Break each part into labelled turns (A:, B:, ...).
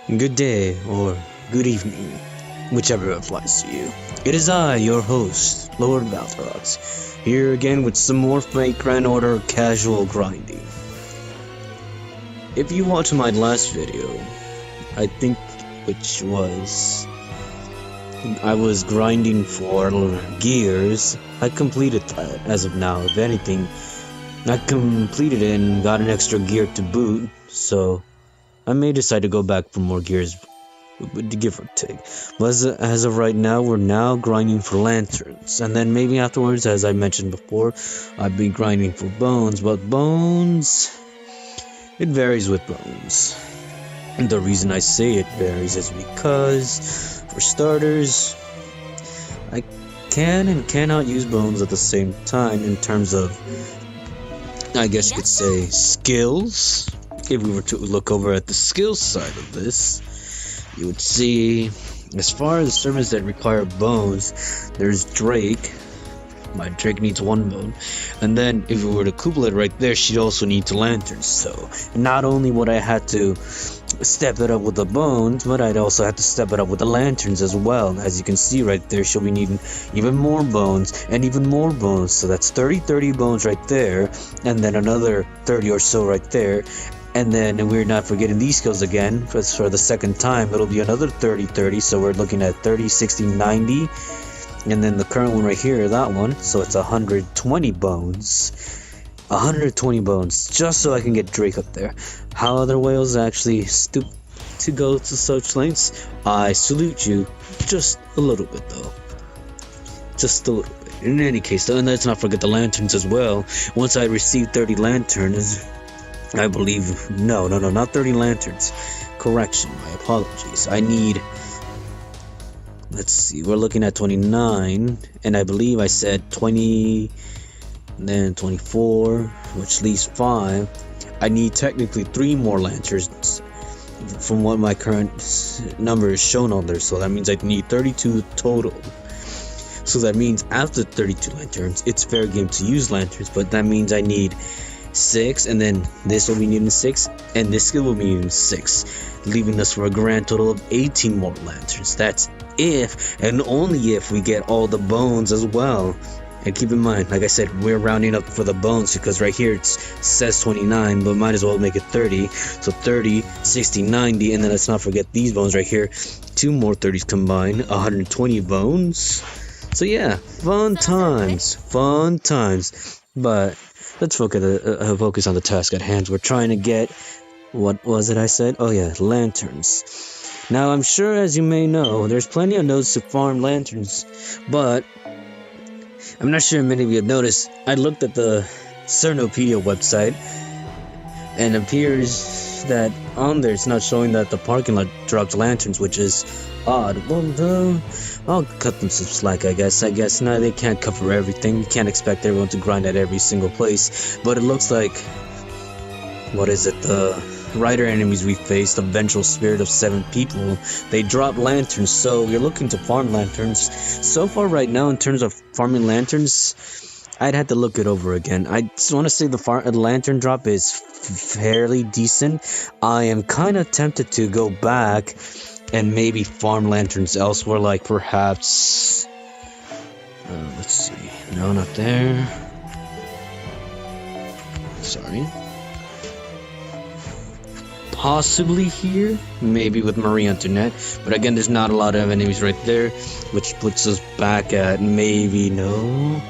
A: Good day, or good evening, whichever applies to you. It is I, your host, Lord Valthrox, here again with some more Fate Grand Order casual grinding. If you watched my last video, I think which was I was grinding for gears, I completed that as of now. If anything, I completed it and got an extra gear to boot, so I may decide to go back for more gears, give or take. But as of right now, we're now grinding for lanterns. And then maybe afterwards, as I mentioned before, I'd be grinding for bones. But bones, it varies with bones. And the reason I say it varies is because, for starters, I can and cannot use bones at the same time in terms of, I guess you could say, skills. If we were to look over at the skills side of this, you would see, as far as servants that require bones, there's Drake. My Drake needs one bone. And then if we were to couple it right there, she'd also need two lanterns. So not only would I have to step it up with the bones, but I'd also have to step it up with the lanterns as well. As you can see right there, she'll be needing even more bones and even more bones. So that's 30 bones right there, and then another 30 or so right there. And then we're not forgetting these skills again, for the second time, it'll be another 30, so we're looking at 30, 60, 90. And then the current one right here, that one, so it's 120 bones. 120 bones, just so I can get Drake up there. How other whales actually stoop to go to such lengths, I salute you, just a little bit though. Just a little bit. In any case though, and let's not forget the lanterns as well. Once I receive 30 lanterns, I believe, no, not 30 lanterns. Correction, my apologies. I need, let's see, we're looking at 29, and I believe I said 20, then 24, which leaves 5. I need technically 3 more lanterns from what my current number is shown on there, so that means I need 32 total. So that means after 32 lanterns, it's fair game to use lanterns, but that means I need 6, and then this will be needing 6, and this skill will be needing 6, leaving us for a grand total of 18 more lanterns. That's if and only if we get all the bones as well. And keep in mind, like I said, we're rounding up for the bones because right here it says 29, but might as well make it 30. So 30, 60, 90, and then let's not forget these bones right here. 2 more 30s combined, 120 bones. So yeah, fun times. But let's focus on the task at hand. We're trying to get, what was it I said? Oh yeah, lanterns. Now I'm sure, as you may know, there's plenty of nodes to farm lanterns, but I'm not sure many of you have noticed, I looked at the Cernopedia website, and it appears that on there it's not showing that the parking lot drops lanterns, which is odd. Well, I'll cut them some slack, I guess. No, they can't cover everything. You can't expect everyone to grind at every single place. But it looks like, what is it, the rider enemies we faced, the vengeful spirit of 7 people, they drop lanterns, so you're looking to farm lanterns. So far right now, in terms of farming lanterns, I'd have to look it over again. I just want to say the lantern drop is fairly decent. I am kind of tempted to go back and maybe farm lanterns elsewhere, like perhaps, let's see, no, not there, sorry, possibly here, maybe with Marie Antoinette, but again, there's not a lot of enemies right there, which puts us back at maybe, no,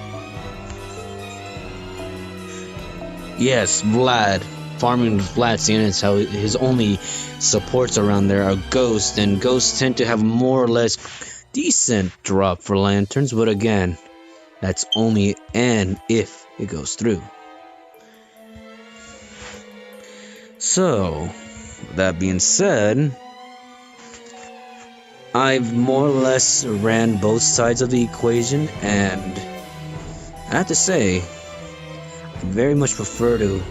A: yes, Vlad. Farming with Vlad, seeing as how his only supports around there are ghosts, and ghosts tend to have more or less decent drop for lanterns, but again, that's only an if it goes through. So, that being said, I've more or less ran both sides of the equation, and I have to say, I very much prefer to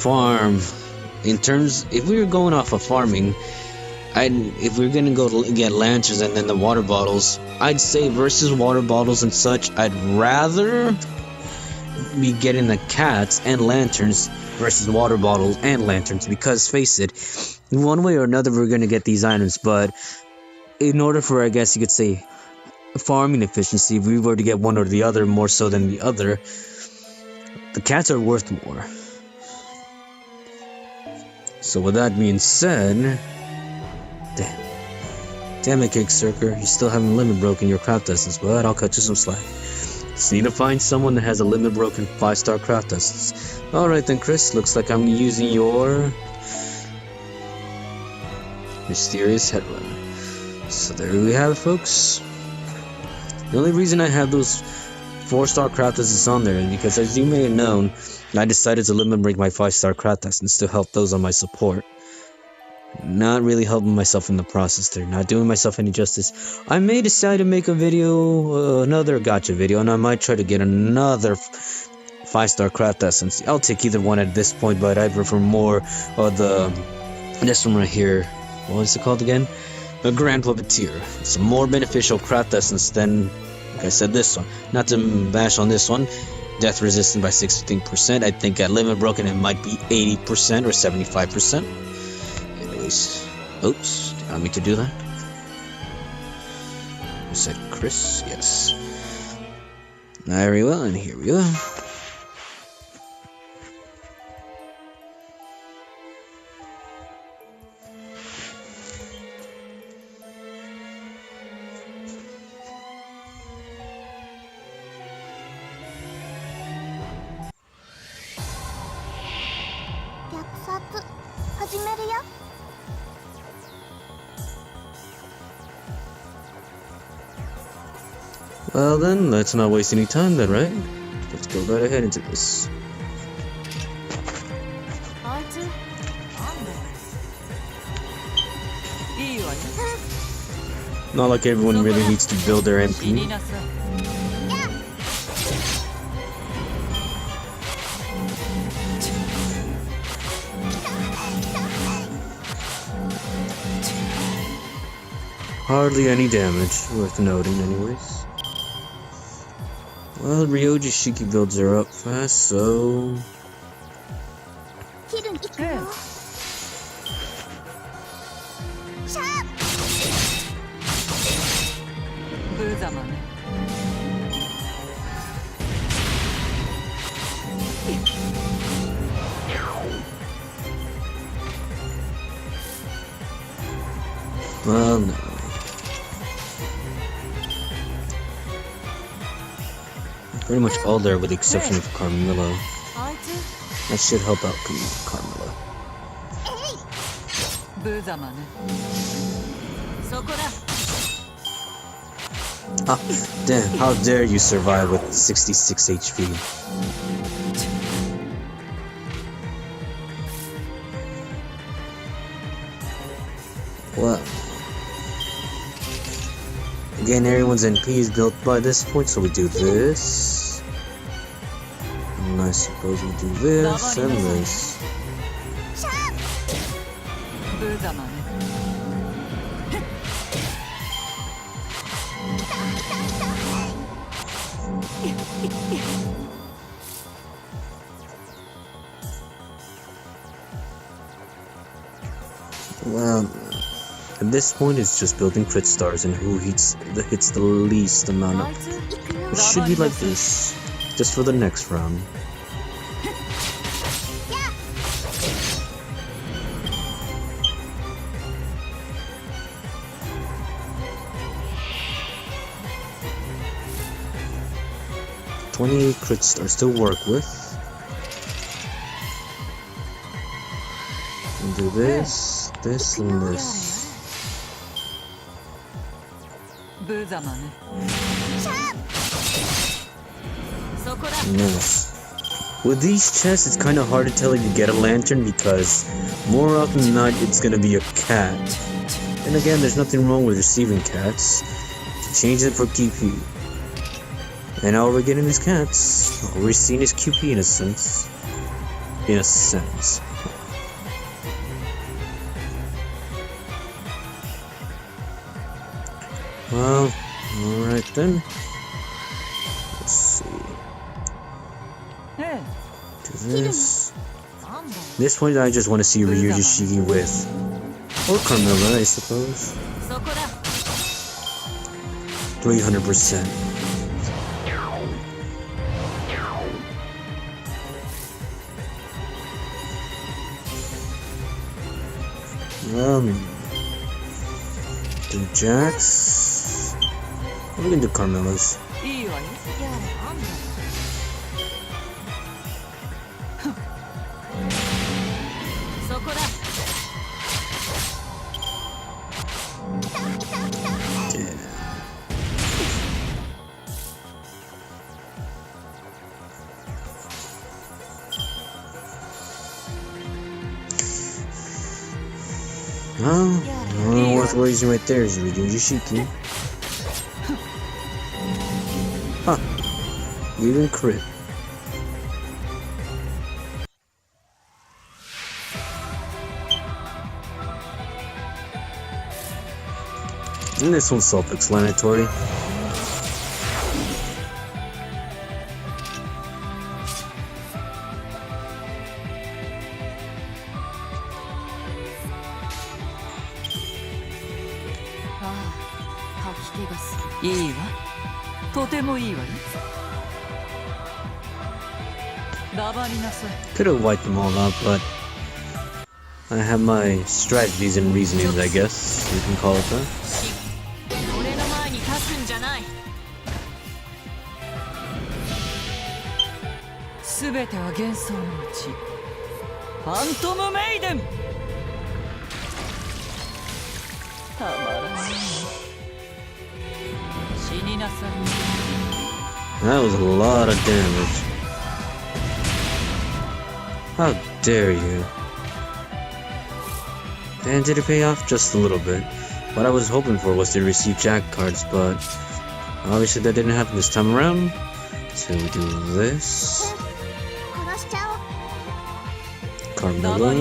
A: farm. In terms, if we were going off of farming, if we were gonna go to get lanterns and then the water bottles, I'd say versus water bottles and such, I'd rather be getting the cats and lanterns versus water bottles and lanterns, because face it, one way or another we're gonna get these items, but in order for, I guess you could say, farming efficiency, if we were to get one or the other more so than the other, the cats are worth more. So with that being said, damn it, Kicksurker, you still haven't limit broken your craft essence, but I'll cut you some slack. Just need to find someone that has a limit broken 5-star craft essence. Alright then, Chris, looks like I'm using your mysterious headrunner. So there we have it, folks. The only reason I have those 4-star craft essence on there is because, as you may have known, I decided to limit break my 5-star craft essence to help those on my support. Not really helping myself in the process there, not doing myself any justice. I may decide to make a video, another gacha video, and I might try to get another 5-star craft essence. I'll take either one at this point, but I prefer more of this one right here. What is it called again? The Grand Puppeteer. It's a more beneficial craft essence than, like I said, this one. Not to bash on this one. Death resistant by 16%. I think at limit broken it might be 80% or 75%. Anyways, oops, did I mean to do that? I said Chris, yes. Very well, and here we go. Well then, let's not waste any time then, right? Let's go right ahead into this. Not like everyone really needs to build their MP. Hardly any damage, worth noting anyways. Well, Ryoji Shiki builds are up fast, so... Well, no. Pretty much all there with the exception of Carmilla. That should help out Carmilla. Ah, damn, how dare you survive with 66 HP. Well, again, everyone's NP is built by this point, so we do this. And I suppose we do this and this. Well, at this point it's just building crit stars and who hits the least amount of... It should be like this, just for the next round. Crit stars to work with. And do this, this, and this. Yes. With these chests, it's kind of hard to tell if you get a lantern because more often than not, it's gonna be a cat. And again, there's nothing wrong with receiving cats. Change it for QP. And all we're getting is cats. All we're seeing is QP in a sense. In a sense. Well, alright then. Let's see. this. This point, I just want to see Ryuji Shigi with, or Carmilla, I suppose. 300%. Do Jax. We can do Carmilla's. Well, worth raising right there is Ryuji Shiki. Huh. Even crit. And this one's self-explanatory. Could have wiped them all out, but I have my strategies and reasonings, I guess you can call it that. That was a lot of damage. How dare you? And did it pay off? Just a little bit. What I was hoping for was to receive Jack cards, but obviously that didn't happen this time around. So we do this. Carmilla.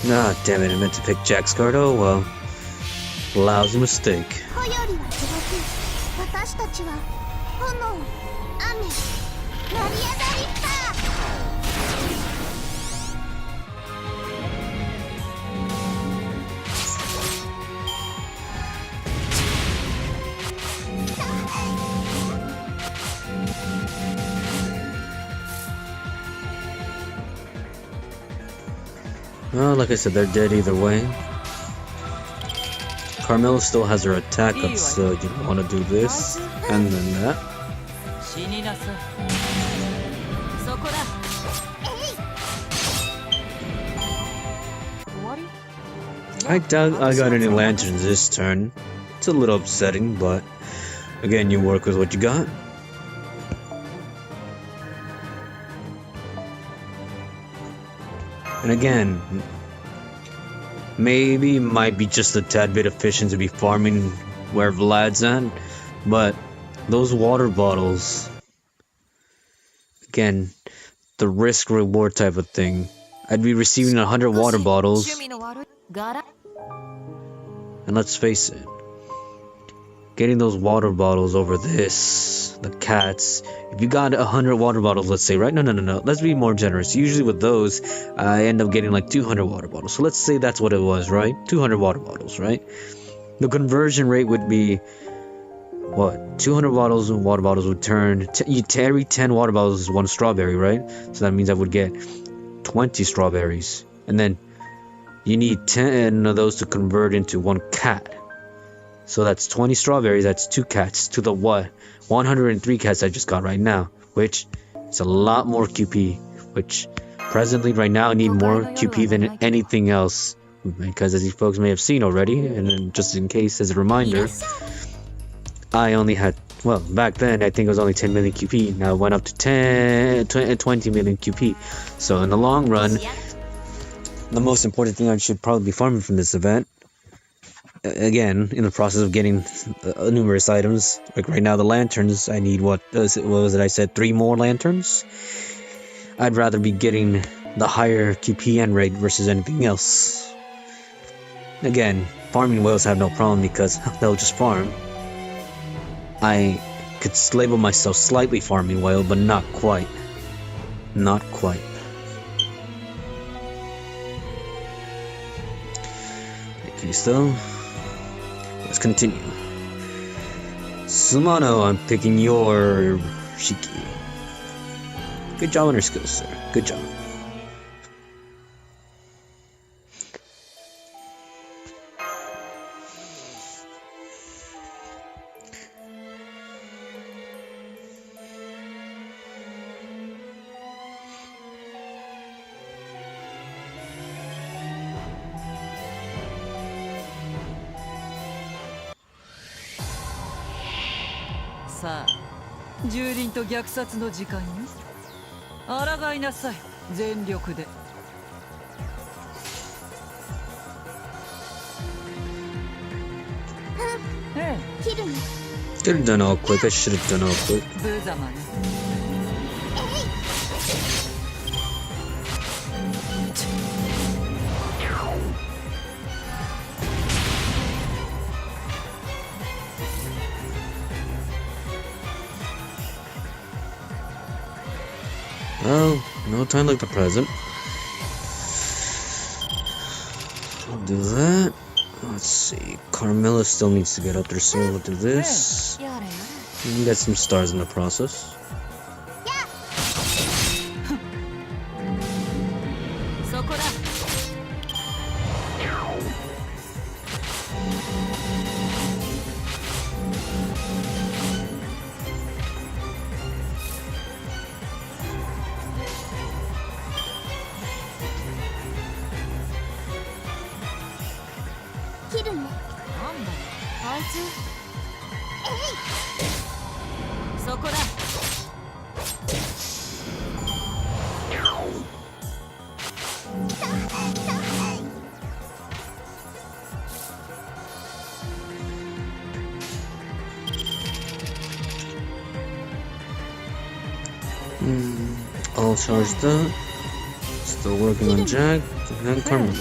A: Nah, damn it, I meant to pick Jack's card. Oh well. Lousy mistake. Well, like I said, they're dead either way. Carmilla still has her attack up, so you want to do this, and then that. I doubt I got any lanterns this turn. It's a little upsetting, but again, you work with what you got. And again, maybe might be just a tad bit efficient to be farming where Vlad's at, but those water bottles, again, the risk reward type of thing. I'd be receiving 100 water bottles, and let's face it, getting those water bottles over this, the cats, if you got 100 water bottles, let's say, right? No, let's be more generous. Usually with those, I end up getting like 200 water bottles. So let's say that's what it was, right? 200 water bottles, right? The conversion rate would be, what? 200 bottles of water bottles would turn, every 10 water bottles is 1 strawberry, right? So that means I would get 20 strawberries. And then you need 10 of those to convert into 1 cat. So that's 20 strawberries, that's 2 cats to the what? 103 cats I just got right now, which is a lot more QP, which presently right now I need more QP than anything else, because as you folks may have seen already, and then just in case as a reminder, I only had, well, back then I think it was only 10 million QP, now it went up to 20 million QP. So in the long run, the most important thing I should probably be farming from this event, again, in the process of getting numerous items, like right now the lanterns, I need what was it I said, 3 more lanterns. I'd rather be getting the higher QPN rate versus anything else. Again, farming whales have no problem because they'll just farm. I could label myself slightly farming whale, but not quite. Not quite. Okay, so let's continue. Sumano, I'm picking your Shiki. Good job on your skills, sir. Good job.
B: さあ、蹂躙と虐殺の時間よ。抗いなさい、全力で。
A: Could have done all quick. I should have done all quick.
B: 無様ね。
A: Well, no time like the present. I'll do that. Let's see. Carmilla still needs to get up there, so we'll do this. And get some stars in the process. All charged up. Still working on Jack and Carmilla.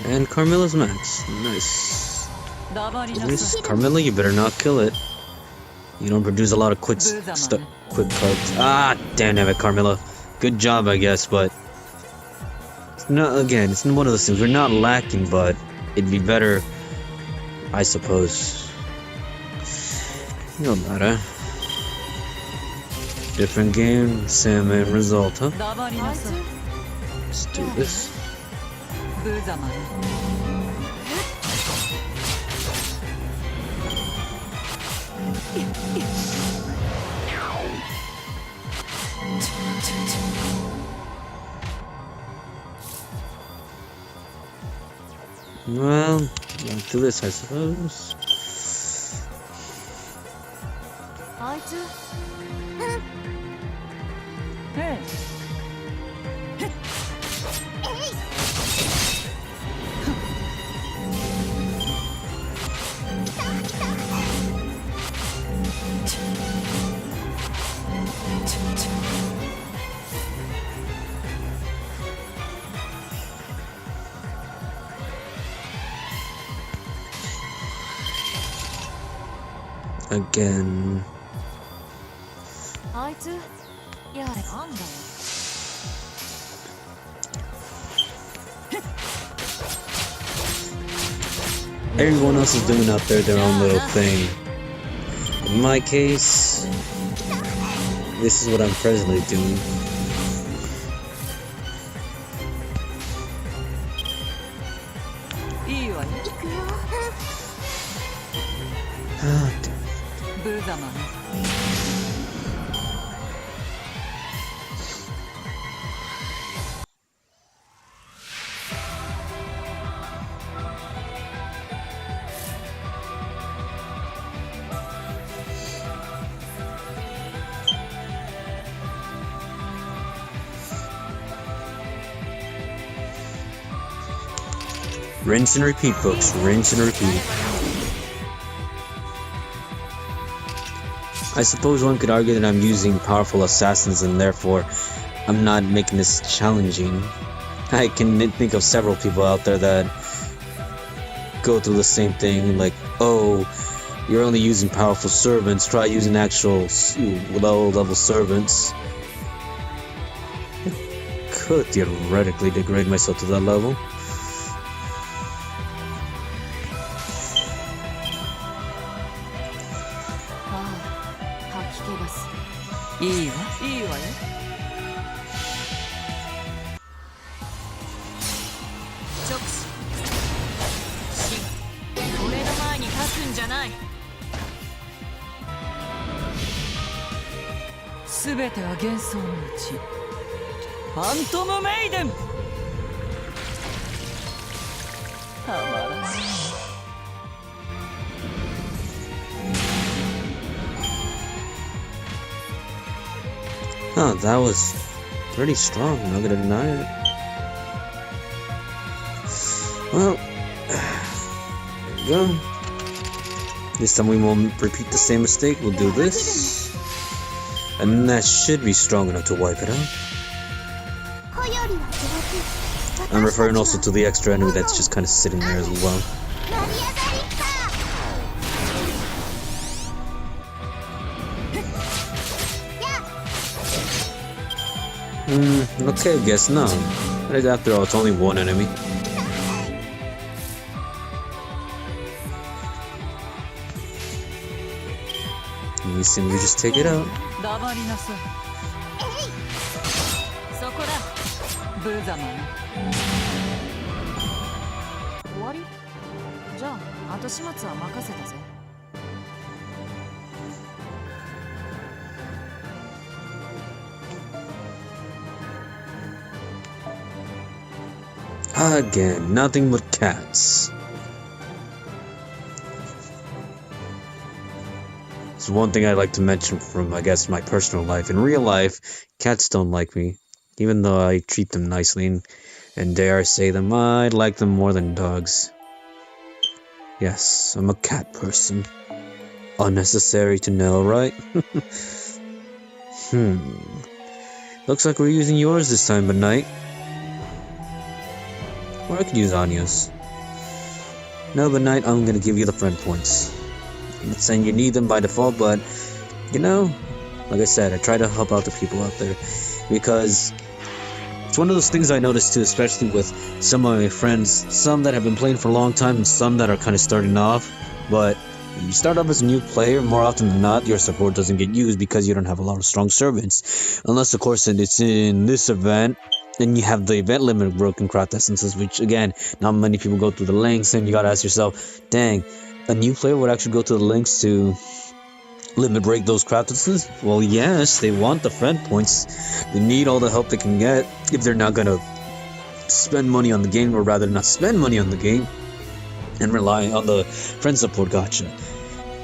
A: And Carmilla's max. Nice. At least Carmilla, you better not kill it. You don't produce a lot of quick cards. Ah, damn it, Carmilla. Good job, I guess, but no, again, it's one of those things. We're not lacking, but it'd be better, I suppose. No matter. Different game, same result, huh? Let's do this. Well, I'll do this, I suppose. Again. Everyone else is doing out there their own little thing. In my case, this is what I'm presently doing. Ah, damn. Rinse and repeat, folks. Rinse and repeat. I suppose one could argue that I'm using powerful assassins and therefore I'm not making this challenging. I can think of several people out there that go through the same thing, like, oh, you're only using powerful servants, try using actual low-level servants. I could theoretically degrade myself to that level. Huh, that was pretty strong, I'm not gonna deny it. Well, there we go. This time we won't repeat the same mistake, we'll do this. And that should be strong enough to wipe it out. I'm referring also to the extra enemy that's just kind of sitting there as well. Okay, guess not. But after all, it's only one enemy. And we simply just take it out.
C: 終わり？じゃあ後始末は任せたぜ。
A: Again, nothing but cats. It's one thing I'd like to mention from, I guess, my personal life. In real life, cats don't like me, even though I treat them nicely and dare I say them, I like them more than dogs. Yes, I'm a cat person. Unnecessary to know, right? Looks like we're using yours this time, but Knight. Or I could use Anya's. No, but Knight, I'm gonna give you the friend points. I'm not saying you need them by default, but, you know, like I said, I try to help out the people out there. Because it's one of those things I noticed too, especially with some of my friends, some that have been playing for a long time and some that are kind of starting off. But when you start off as a new player, more often than not, your support doesn't get used because you don't have a lot of strong servants. Unless, of course, it's in this event. Then you have the event limit broken craft essences, which again, not many people go through the links, and you gotta ask yourself, dang, a new player would actually go to the links to limit break those craft essences? Well, yes, they want the friend points. They need all the help they can get if they're not gonna spend money on the game, or rather not spend money on the game and rely on the friend support gacha.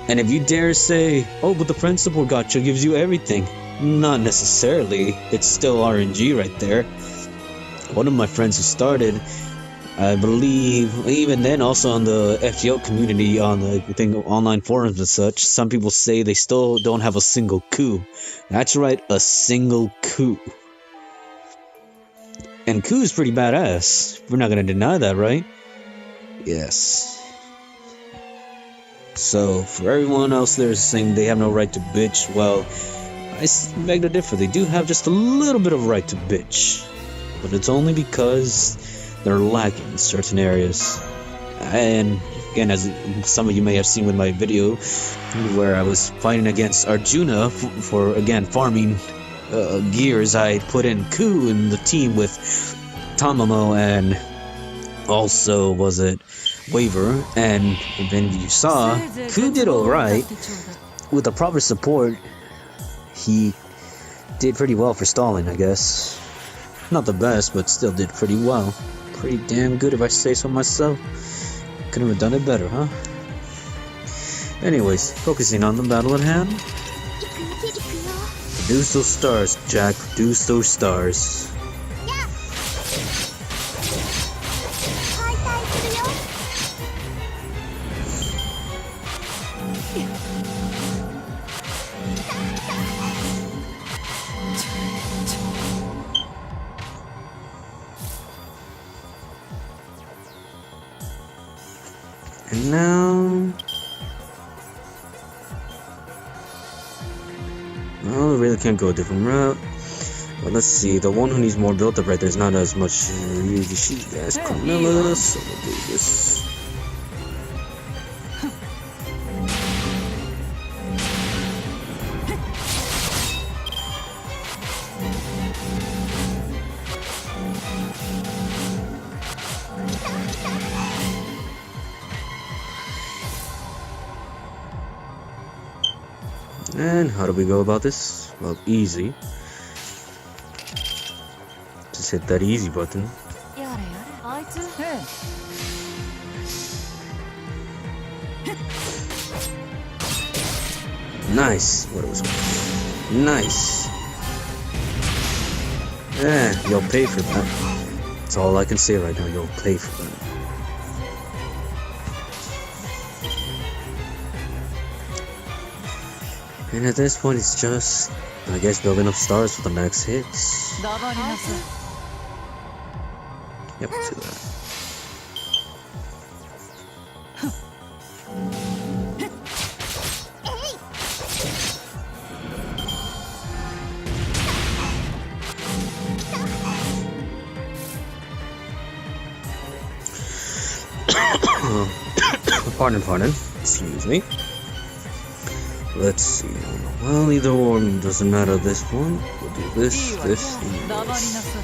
A: And if you dare say, oh, but the friend support gacha gives you everything, not necessarily. It's still RNG right there. One of my friends who started, I believe, even then also on the FGO community, on the thing, online forums and such, some people say they still don't have a single coup. That's right, a single coup. And coup is pretty badass. We're not gonna deny that, right? Yes. So, for everyone else there saying they have no right to bitch, well, I beg to differ. They do have just a little bit of right to bitch. But it's only because they're lacking in certain areas. And again, as some of you may have seen with my video, where I was fighting against Arjuna for again, farming gears, I put in Ku in the team with Tamamo and also, was it Waver? And then you saw, Ku did alright. With the proper support, he did pretty well for stalling, I guess. Not the best, but still did pretty well. Pretty damn good if I say so myself. Couldn't have done it better, huh? Anyways, focusing on the battle at hand. Produce those stars, Jack. Produce those stars. And now... Well, we really can't go a different route. But let's see, the one who needs more built up right there is not as much she as Carmilla, so we'll do this. And how do we go about this? Well, easy. Just hit that easy button.
C: やれやれあいつ
B: え
A: Nice. What was it? Nice. Yeah, you'll pay for that. That's all I can say right now. You'll pay for that. And at this point, it's just, I guess, building up stars for the next hits.
B: え黙りなさい
A: Yep, to that. Pardon. Excuse me. Let's see. Well, either or doesn't matter this one. We'll do this,
B: いいわ
A: this,
B: 黙り
A: and
B: な
A: this.
B: さい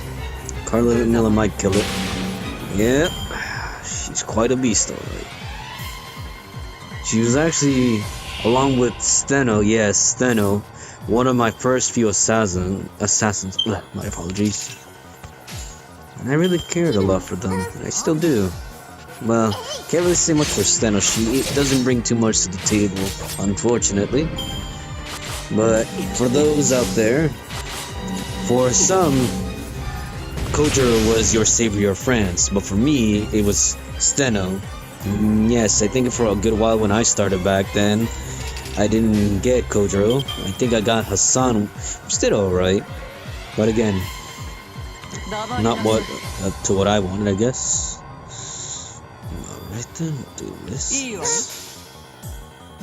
A: Carmilla might kill it. Yep. She's quite a beast, alright. She was actually, along with Steno, yes, Steno, one of my first few assassins. My apologies. And I really cared a lot for them. I still do. Well, can't really say much for Steno. She doesn't bring too much to the table, unfortunately. But for those out there, for some, Kojiro was your savior of France. But for me, it was Steno. Yes, I think for a good while when I started back then, I didn't get Kojiro. I think I got Hassan, which did alright. But again,
B: 黙り
A: not
B: な
A: what
B: さい
A: to what I wanted, I guess. Alright then, we'll do this.
B: いいわ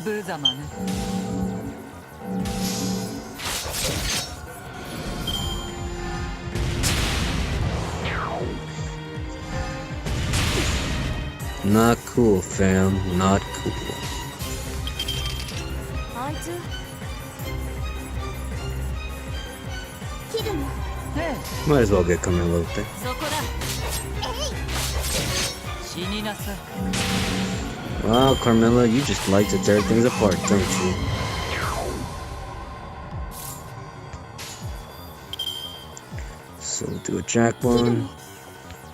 B: 無様ね
A: Not cool, fam. Not cool.
C: あいつ
B: え
A: Might as well get Carmilla out there.
C: そこだ
B: 死になさい
A: Wow, Carmilla, you just like to tear things apart, don't you? So we'll do a jack one.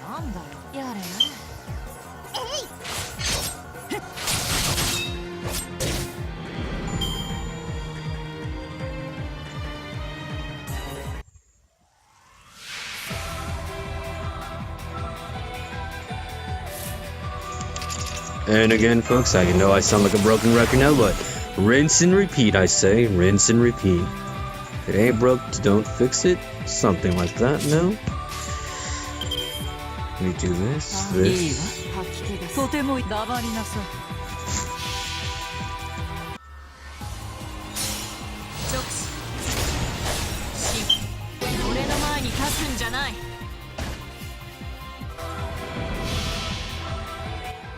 C: なんだよやれやれ
A: And again, folks, I know I sound like a broken record now, but rinse and repeat, I say. Rinse and repeat. If it ain't broke, don't fix it. Something like that, no? We do this,
B: いい
A: this.
B: わ
C: 吐き気がする
B: とてもいい黙りなさい
C: 直視俺の前に立つんじゃない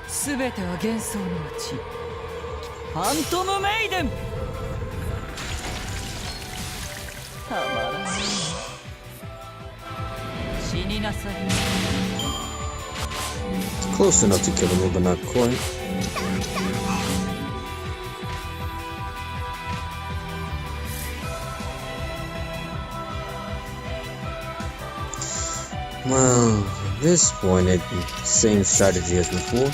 B: すべては幻想のうちファントムメイデンたまらない死になさい
A: Close enough to kill him, but not quite. Well, at this point, same strategy as before.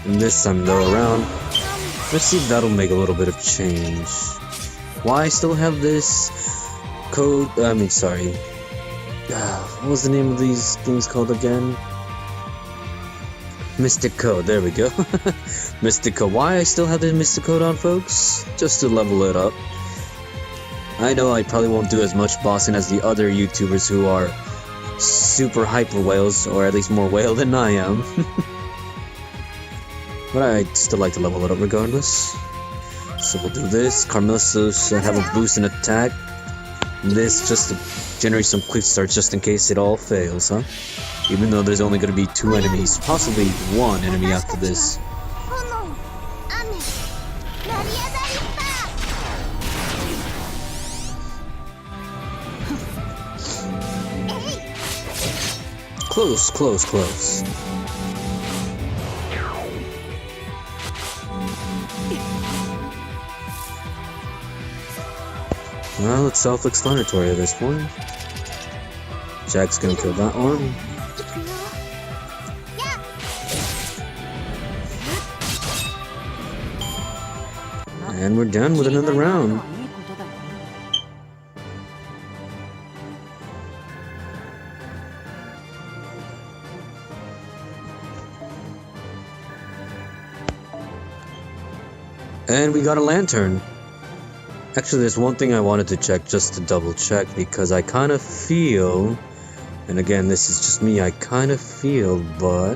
A: And this time they're around. Let's see if that'll make a little bit of change. Why I still have this code? What was the name of these things called again? Mystic Code, there we go. Mystic Code. Why I still have the Mystic Code on, folks? Just to level it up. I know I probably won't do as much bossing as the other YouTubers who are super hyper whales, or at least more whale than I am. But I'd still like to level it up regardless. So we'll do this. Carmilla should have a boost in attack. This just to generate some quick starts just in case it all fails, huh? Even though there's only going to be 2 enemies, possibly 1 enemy after this. Close, close, close. Well, it's self-explanatory at this point. Jack's gonna kill that one. And we're done with another round. And we got a lantern. Actually, there's one thing I wanted to check just to double check because I kind of feel, and again, this is just me, I kind of feel, but